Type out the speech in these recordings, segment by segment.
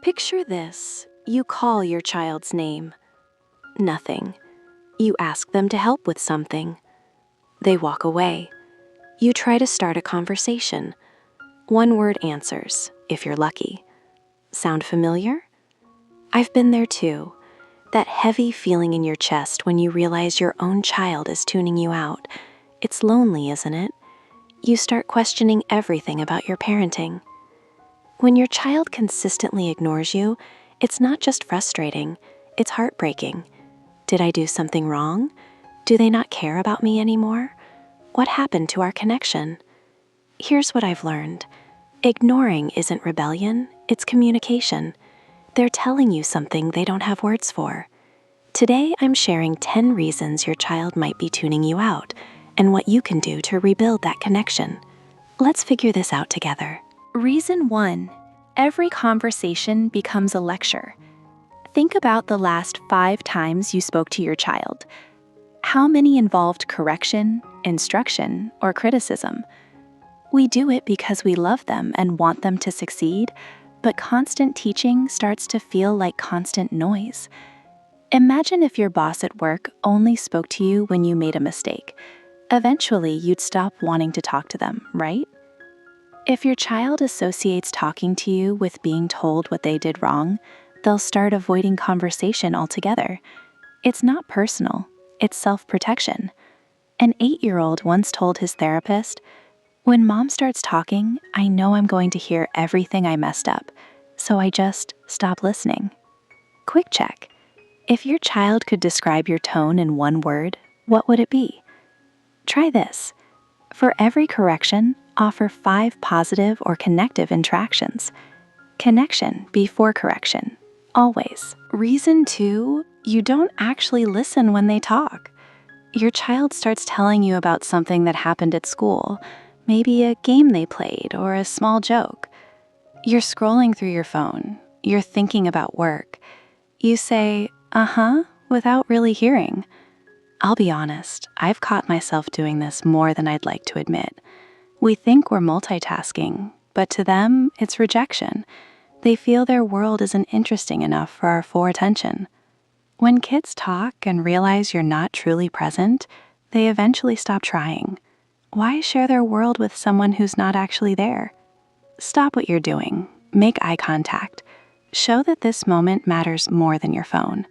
Picture this. You call your child's name. Nothing. You ask them to help with something. They walk away. You try to start a conversation. One word answers, if you're lucky. Sound familiar? I've been there too. That heavy feeling in your chest when you realize your own child is tuning you out. It's lonely, isn't it? You start questioning everything about your parenting. When your child consistently ignores you, it's not just frustrating, it's heartbreaking. Did I do something wrong? Do they not care about me anymore? What happened to our connection? Here's what I've learned. Ignoring isn't rebellion, it's communication. They're telling you something they don't have words for. Today, I'm sharing 10 reasons your child might be tuning you out and what you can do to rebuild that connection. Let's figure this out together. Reason 1. Every conversation becomes a lecture. Think about the last 5 times you spoke to your child. How many involved correction, instruction, or criticism? We do it because we love them and want them to succeed, but constant teaching starts to feel like constant noise. Imagine if your boss at work only spoke to you when you made a mistake. Eventually, you'd stop wanting to talk to them, right? If your child associates talking to you with being told what they did wrong, they'll start avoiding conversation altogether. It's not personal, it's self-protection. An 8-year-old once told his therapist, "When mom starts talking, I know I'm going to hear everything I messed up, so I just stop listening." Quick check. If your child could describe your tone in one word, what would it be? Try this. For every correction, offer 5 positive or connective interactions. Connection before correction, always. Reason 2, you don't actually listen when they talk. Your child starts telling you about something that happened at school, maybe a game they played or a small joke. You're scrolling through your phone, you're thinking about work. You say, without really hearing. I'll be honest, I've caught myself doing this more than I'd like to admit. We think we're multitasking, but to them, it's rejection. They feel their world isn't interesting enough for our full attention. When kids talk and realize you're not truly present, they eventually stop trying. Why share their world with someone who's not actually there? Stop what you're doing. Make eye contact. Show that this moment matters more than your phone.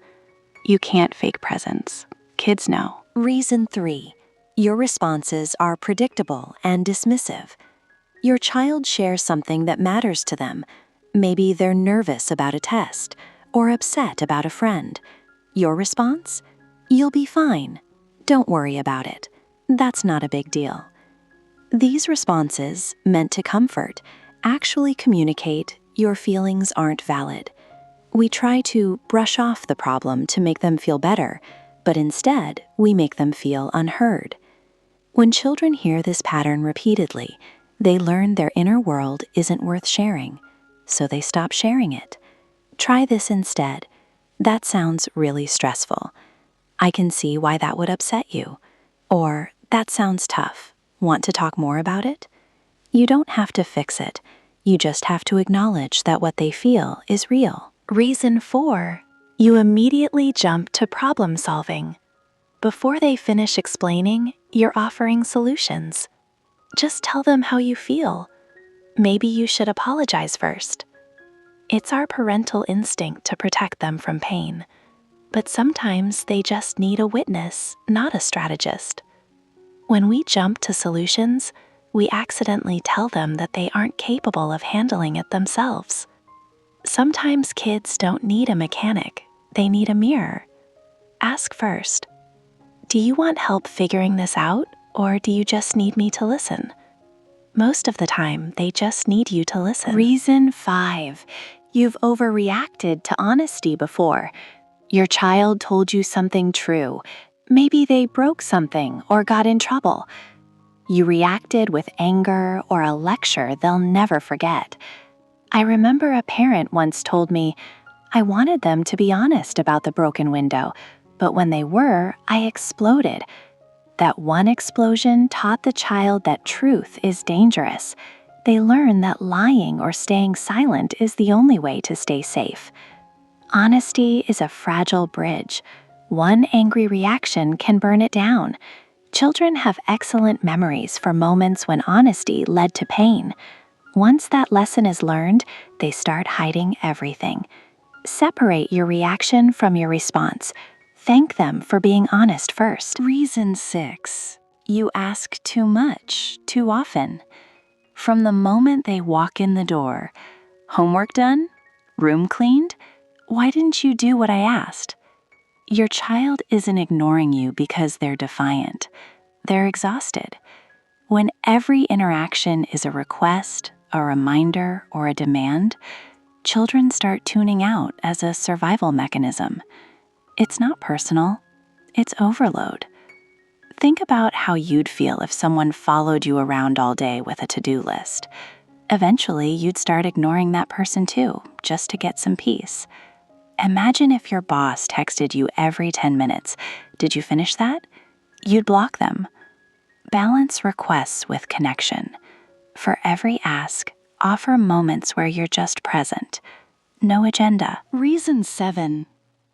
You can't fake presence. Kids know. Reason 3. Your responses are predictable and dismissive. Your child shares something that matters to them. Maybe they're nervous about a test or upset about a friend. Your response? You'll be fine. Don't worry about it. That's not a big deal. These responses, meant to comfort, actually communicate your feelings aren't valid. We try to brush off the problem to make them feel better, but instead, we make them feel unheard. When children hear this pattern repeatedly, they learn their inner world isn't worth sharing, so they stop sharing it. Try this instead. That sounds really stressful. I can see why that would upset you. Or, that sounds tough. Want to talk more about it? You don't have to fix it. You just have to acknowledge that what they feel is real. Reason 4. You immediately jump to problem solving. Before they finish explaining, you're offering solutions. Just tell them how you feel. Maybe you should apologize first. It's our parental instinct to protect them from pain, but sometimes they just need a witness, not a strategist. When we jump to solutions, we accidentally tell them that they aren't capable of handling it themselves. Sometimes kids don't need a mechanic, they need a mirror. Ask first, do you want help figuring this out, or do you just need me to listen? Most of the time, they just need you to listen. Reason 5. You've overreacted to honesty before. Your child told you something true. Maybe they broke something or got in trouble. You reacted with anger or a lecture they'll never forget. I remember a parent once told me, I wanted them to be honest about the broken window, but when they were, I exploded. That one explosion taught the child that truth is dangerous. They learn that lying or staying silent is the only way to stay safe. Honesty is a fragile bridge. One angry reaction can burn it down. Children have excellent memories for moments when honesty led to pain. Once that lesson is learned, they start hiding everything. Separate your reaction from your response. Thank them for being honest first. Reason 6. You ask too much, too often. From the moment they walk in the door, homework done? Room cleaned? Why didn't you do what I asked? Your child isn't ignoring you because they're defiant. They're exhausted. When every interaction is a request, a reminder, or a demand, children start tuning out as a survival mechanism. It's not personal, it's overload. Think about how you'd feel if someone followed you around all day with a to-do list. Eventually, you'd start ignoring that person too, just to get some peace. Imagine if your boss texted you every 10 minutes. Did you finish that? You'd block them. Balance requests with connection. For every ask, offer moments where you're just present. No agenda. Reason 7.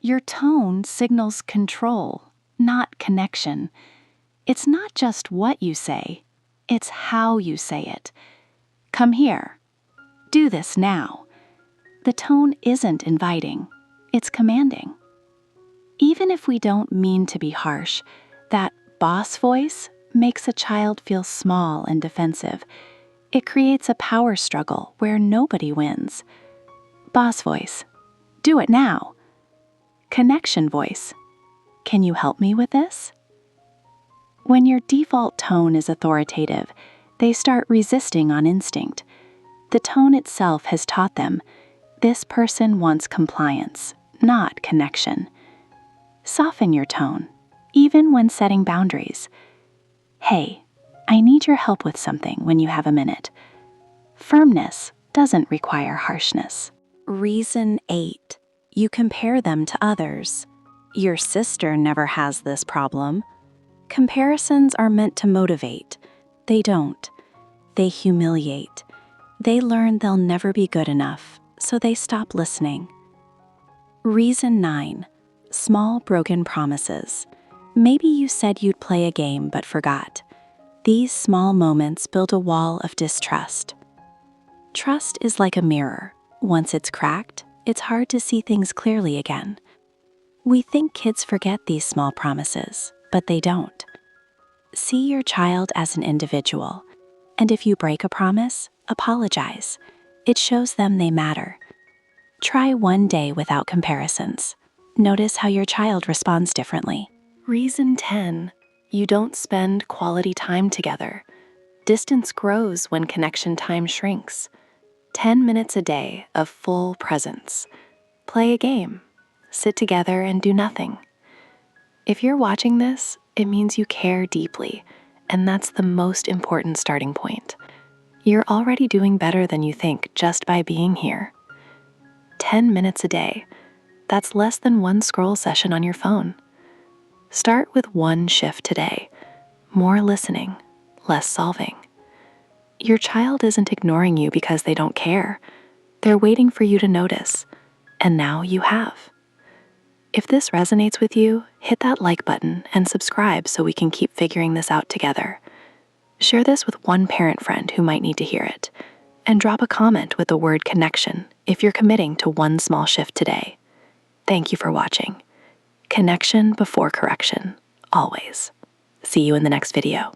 Your tone signals control, not connection. It's not just what you say, it's how you say it. Come here. Do this now. The tone isn't inviting, it's commanding. Even if we don't mean to be harsh, that boss voice makes a child feel small and defensive. It creates a power struggle where nobody wins. Boss voice, do it now. Connection voice, can you help me with this? When your default tone is authoritative, they start resisting on instinct. The tone itself has taught them, this person wants compliance, not connection. Soften your tone, even when setting boundaries. Hey, I need your help with something when you have a minute. Firmness doesn't require harshness. Reason 8. You compare them to others. Your sister never has this problem. Comparisons are meant to motivate. They don't. They humiliate. They learn they'll never be good enough, so they stop listening. Reason 9. Small broken promises. Maybe you said you'd play a game but forgot. These small moments build a wall of distrust. Trust is like a mirror. Once it's cracked, it's hard to see things clearly again. We think kids forget these small promises, but they don't. See your child as an individual, and if you break a promise, apologize. It shows them they matter. Try one day without comparisons. Notice how your child responds differently. Reason 10. You don't spend quality time together. Distance grows when connection time shrinks. 10 minutes a day of full presence. Play a game. Sit together and do nothing. If you're watching this, it means you care deeply, and that's the most important starting point. You're already doing better than you think just by being here. 10 minutes a day. That's less than one scroll session on your phone. Start with one shift today. More listening, less solving. Your child isn't ignoring you because they don't care. They're waiting for you to notice, and now you have. If this resonates with you, hit that like button and subscribe so we can keep figuring this out together. Share this with one parent friend who might need to hear it, and drop a comment with the word connection if you're committing to one small shift today. Thank you for watching. Connection before correction, always. See you in the next video.